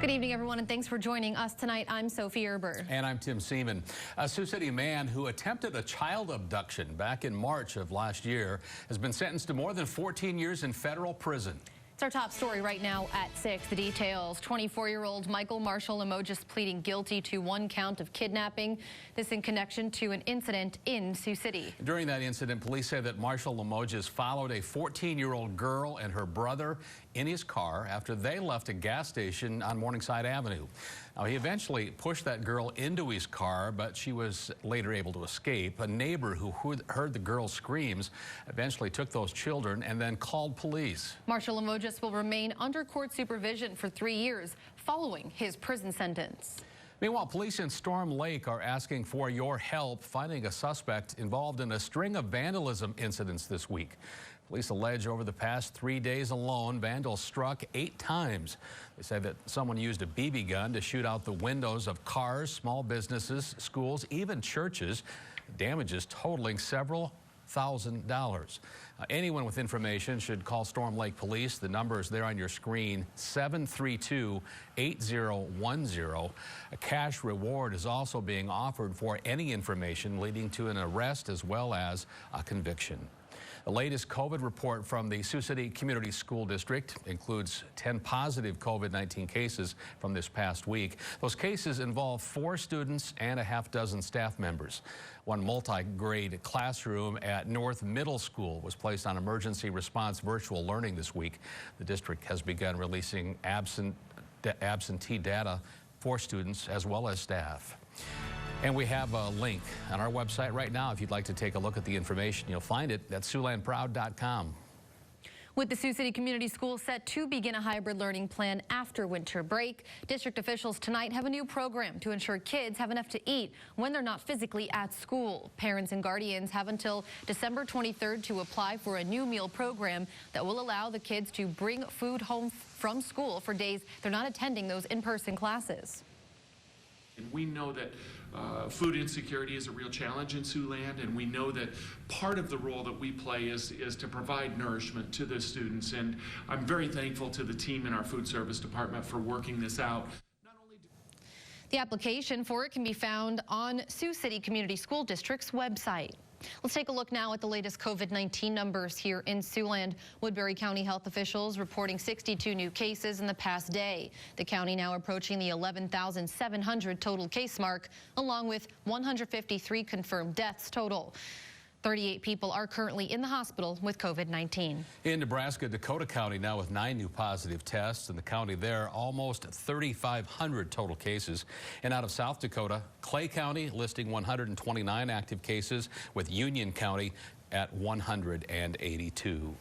Good evening, everyone, and thanks for joining us tonight. I'm Sophie Erber. And I'm Tim SEAMAN. A Sioux City man who attempted a child abduction back in March of last year has been sentenced to more than 14 years in federal prison. It's our top story right now at 6. The details. 24-year-old Michael Marshall Limoges pleading guilty to 1 count of kidnapping. This in connection to an incident in Sioux City. During that incident, police say that Marshall Limoges followed a 14-year-old girl and her brother in his car after they left a gas station on Morningside Avenue. Now, he eventually pushed that girl into his car, but she was later able to escape. A neighbor who heard the girl's screams eventually took those children and then called police. Marshall Limoges will remain under court supervision for 3 years following his prison sentence. Meanwhile, police in Storm Lake are asking for your help finding a suspect involved in a string of vandalism incidents this week. Police allege over the past 3 days alone, vandals struck 8 times. They say that someone used a BB gun to shoot out the windows of cars, small businesses, schools, even churches. Damages totaling several $1,000. Anyone with information should call Storm Lake Police. The number is there on your screen, 732-8010. A cash reward is also being offered for any information leading to an arrest as well as a conviction. The latest COVID report from the Sioux City Community School District includes 10 positive COVID-19 cases from this past week. Those cases involve 4 students and a half-dozen staff members. One multi-grade classroom at North Middle School was placed on emergency response virtual learning this week. The district has begun releasing absentee data for students as well as staff. And we have a link on our website right now. If you'd like to take a look at the information, you'll find it at SIOUXLandProud.com. With the Sioux City Community Schools set to begin a hybrid learning plan after winter break, district officials tonight have a new program to ensure kids have enough to eat when they're not physically at school. Parents and guardians have until December 23rd to apply for a new meal program that will allow the kids to bring food home from school for days they're not attending those in-person classes. And we know that food insecurity is a real challenge in Siouxland, and we know that part of the role that we play is to provide nourishment to the students. And I'm very thankful to the team in our food service department for working this out. The application for it can be found on Sioux City Community School District's website. Let's take a look now at the latest COVID-19 numbers here in Siouxland. Woodbury County health officials reporting 62 new cases in the past day. The county now approaching the 11,700 total case mark, along with 153 confirmed deaths total. 38 people are currently in the hospital with COVID-19. In Nebraska, Dakota County now with 9 new positive tests. In the county there, almost 3,500 total cases. And out of South Dakota, Clay County listing 129 active cases, with Union County at 182.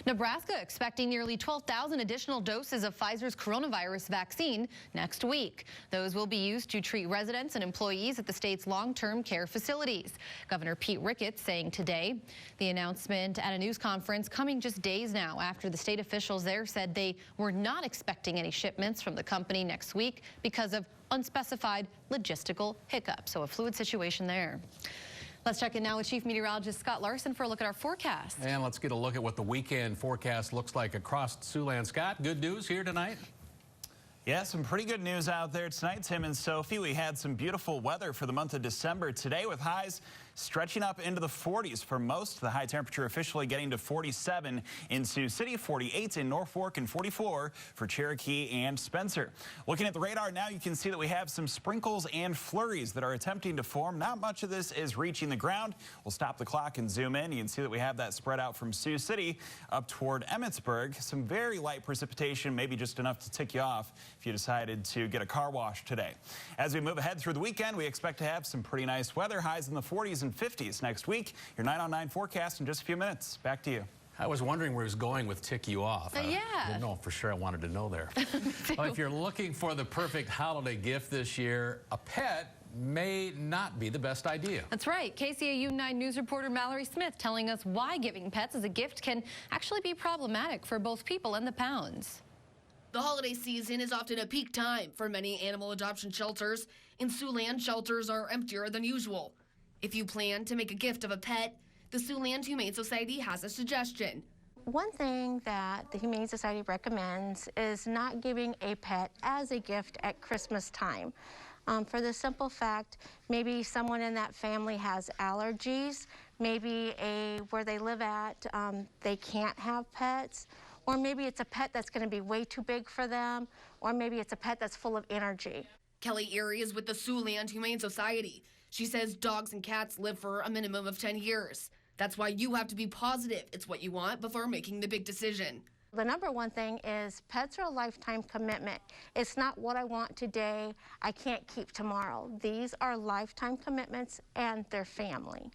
Nebraska expecting nearly 12,000 additional doses of Pfizer's coronavirus vaccine next week. Those will be used to treat residents and employees at the state's long-term care facilities. Governor Pete Ricketts saying today. The announcement at a news conference coming just days now after the state officials there said they were not expecting any shipments from the company next week because of unspecified logistical hiccups. So a fluid situation there. Let's check in now with Chief Meteorologist Scott Larson for a look at our forecast. And let's get a look at what the weekend forecast looks like across Siouxland. Scott, good news here tonight? Yeah, some pretty good news out there tonight, Tim and Sophie. We had some beautiful weather for the month of December today, with highs stretching up into the 40s for most. The high temperature officially getting to 47 in Sioux City, 48 in Norfolk, and 44 for Cherokee and Spencer. Looking at the radar now, you can see that we have some sprinkles and flurries that are attempting to form. Not much of this is reaching the ground. We'll stop the clock and zoom in. You can see that we have that spread out from Sioux City up toward Emmitsburg. Some very light precipitation, maybe just enough to tick you off if you decided to get a car wash today. As we move ahead through the weekend, we expect to have some pretty nice weather, highs in the 40s and 50s next week. Your 9 on 9 forecast in just a few minutes. Back to you. I was wondering where he was going with tick you off. Yeah. I didn't know for sure. I wanted to know there. Well, if you're looking for the perfect holiday gift this year, a pet may not be the best idea. That's right. KCAU 9 News reporter Mallory Smith telling us why giving pets as a gift can actually be problematic for both people and the pounds. The holiday season is often a peak time for many animal adoption shelters. In Siouxland, shelters are emptier than usual. If you plan to make a gift of a pet, the Siouxland Humane Society has a suggestion. One thing that the Humane Society recommends is not giving a pet as a gift at Christmas time. For the simple fact, maybe someone in that family has allergies, maybe where they live at, they can't have pets, or maybe it's a pet that's going to be way too big for them, or maybe it's a pet that's full of energy. Kelly ERIE is with the SIOUXLAND Humane Society. She says dogs and cats live for a minimum of 10 years. That's why you have to be positive it's what you want before making the big decision. The number one thing is pets are a lifetime commitment. It's not what I want today, I can't keep tomorrow. These are lifetime commitments and their family.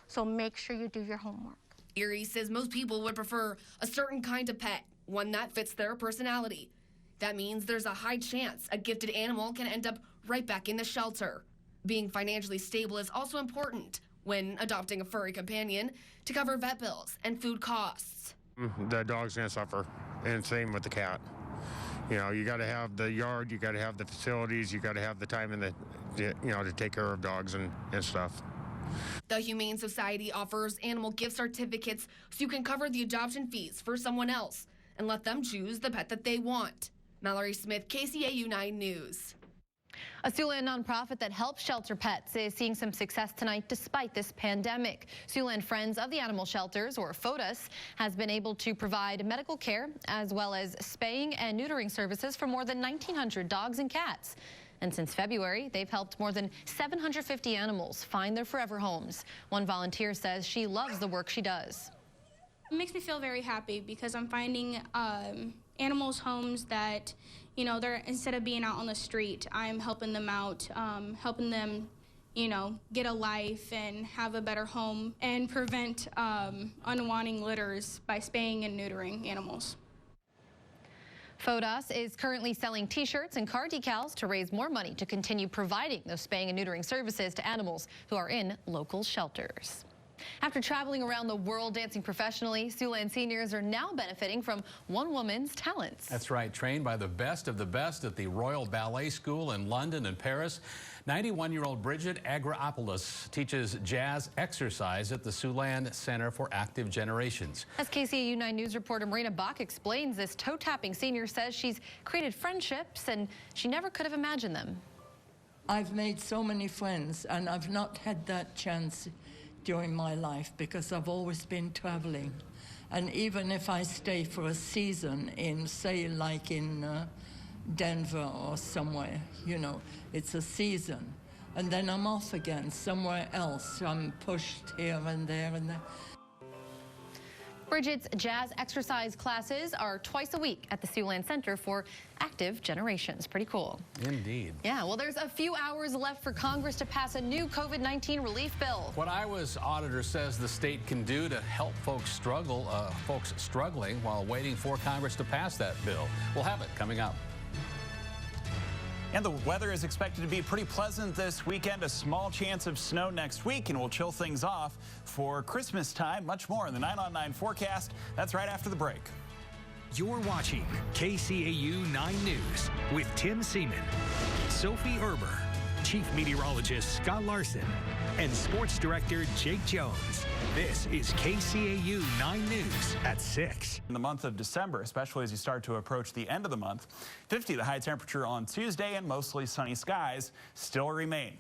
So make sure you do your homework. ERIE says most people would prefer a certain kind of pet, one that fits their personality. That means there's a high chance a gifted animal can end up right back in the shelter. Being financially stable is also important when adopting a furry companion to cover vet bills and food costs. The dog's gonna suffer, and same with the cat. You know, you gotta have the yard, you gotta have the facilities, you gotta have the time and to take care of dogs and stuff. The Humane Society offers animal gift certificates so you can cover the adoption fees for someone else and let them choose the pet that they want. Mallory Smith, KCAU 9 News. A SIOUXLAND nonprofit that helps shelter pets is seeing some success tonight despite this pandemic. SIOUXLAND Friends of the Animal Shelters, or FODUS, has been able to provide medical care as well as spaying and neutering services for more than 1,900 dogs and cats. And since February, they've helped more than 750 animals find their forever homes. One volunteer says she loves the work she does. It makes me feel very happy because I'm finding animals homes that, you know, they're, instead of being out on the street, I'm helping them out, helping them, you know, get a life and have a better home and prevent unwanted litters by spaying and neutering animals. FODUS is currently selling T-shirts and car decals to raise more money to continue providing those spaying and neutering services to animals who are in local shelters. After traveling around the world dancing professionally, SIOUXLAND seniors are now benefiting from one woman's talents. That's right, trained by the best of the best at the Royal Ballet School in London and Paris. 91-year-old Bridget Agropoulos teaches jazz exercise at the SIOUXLAND Center for Active Generations. As KCAU 9 News reporter Marina Bach explains, this toe-tapping senior says she's created friendships and she never could have imagined them. I've made so many friends, and I've not had that chance during my life because I've always been traveling. And even if I stay for a season in, say, like in Denver or somewhere, you know, it's a season. And then I'm off again somewhere else. I'm pushed here and there and there. Bridget's jazz exercise classes are twice a week at the SIOUXLAND Center for Active Generations. Pretty cool. Indeed. Yeah, well, there's a few hours left for Congress to pass a new COVID-19 relief bill. What Iowa's auditor says the state can do to help folks struggling while waiting for Congress to pass that bill. We'll have it coming up. And the weather is expected to be pretty pleasant this weekend. A small chance of snow next week, and we'll chill things off for Christmas time. Much more in the 9 on 9 forecast. That's right after the break. You're watching KCAU 9 News with Tim Seaman, Sophie Erber, Chief Meteorologist Scott Larson, and Sports Director Jake Jones. This is KCAU 9 News at 6. In the month of December, especially as you start to approach the end of the month, 50 the high temperature on Tuesday, and mostly sunny skies still remain.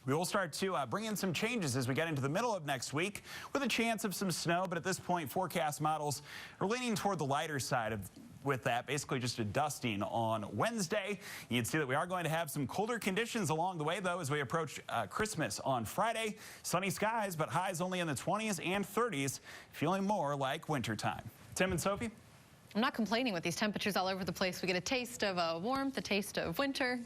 We will start to bring in some changes as we get into the middle of next week with a chance of some snow, but at this point, forecast models are leaning toward the lighter side with that, basically just a dusting on Wednesday. You can see that we are going to have some colder conditions along the way, though, as we approach Christmas on Friday. Sunny skies, but highs only in the 20s and 30s, feeling more like wintertime. Tim and Sophie? I'm not complaining with these temperatures all over the place. We get a taste of warmth, a taste of winter.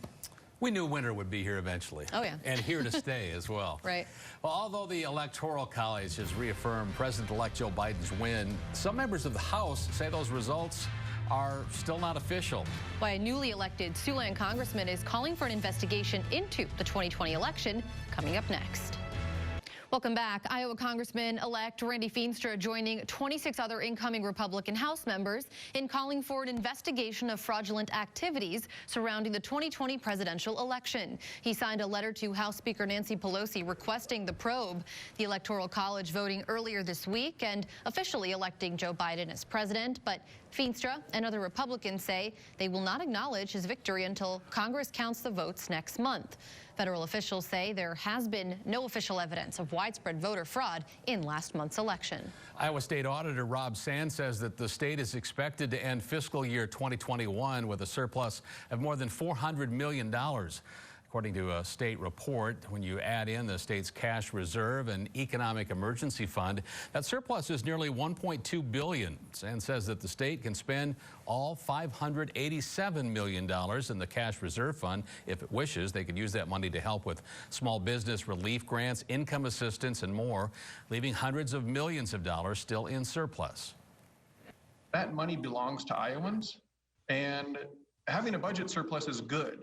We knew winter would be here eventually. Oh, yeah. And here to stay as well. Right. Well, although the Electoral College has reaffirmed President-elect Joe Biden's win, some members of the House say those results are still not official. Why a newly elected SIOUXLAND congressman is calling for an investigation into the 2020 election, coming up next. Welcome back. Iowa Congressman-elect Randy Feenstra joining 26 other incoming Republican House members in calling for an investigation of fraudulent activities surrounding the 2020 presidential election. He signed a letter to House Speaker Nancy Pelosi requesting the probe. The Electoral College voting earlier this week and officially electing Joe Biden as president, but Feenstra and other Republicans say they will not acknowledge his victory until Congress counts the votes next month. Federal officials say there has been no official evidence of widespread voter fraud in last month's election. Iowa State Auditor Rob Sand says that the state is expected to end fiscal year 2021 with a surplus of more than $400 million. According to a state report, when you add in the state's cash reserve and economic emergency fund, that surplus is nearly $1.2 billion. Sand says that the state can spend all $587 million in the cash reserve fund if it wishes. They could use that money to help with small business relief grants, income assistance, and more, leaving hundreds of millions of dollars still in surplus. That money belongs to Iowans, and having a budget surplus is good.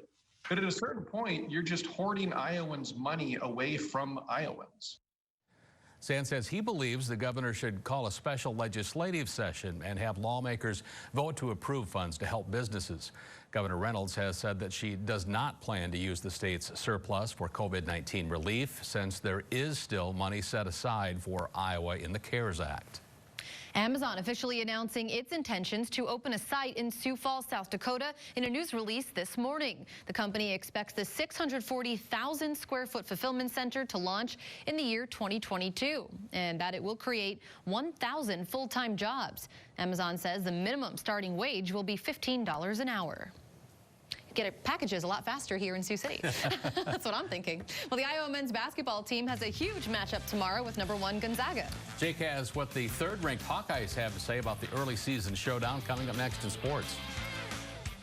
But at a certain point, you're just hoarding Iowans' money away from Iowans. Sand says he believes the governor should call a special legislative session and have lawmakers vote to approve funds to help businesses. Governor Reynolds has said that she does not plan to use the state's surplus for COVID-19 relief, since there is still money set aside for Iowa in the CARES Act. Amazon officially announcing its intentions to open a site in Sioux Falls, South Dakota in a news release this morning. The company expects the 640,000 square foot fulfillment center to launch in the year 2022, and that it will create 1,000 full-time jobs. Amazon says the minimum starting wage will be $15 an hour. Get packages a lot faster here in Sioux City. That's what I'm thinking. Well, the Iowa men's basketball team has a huge matchup tomorrow with #1 Gonzaga. Jake has what the third-ranked Hawkeyes have to say about the early season showdown coming up next in sports.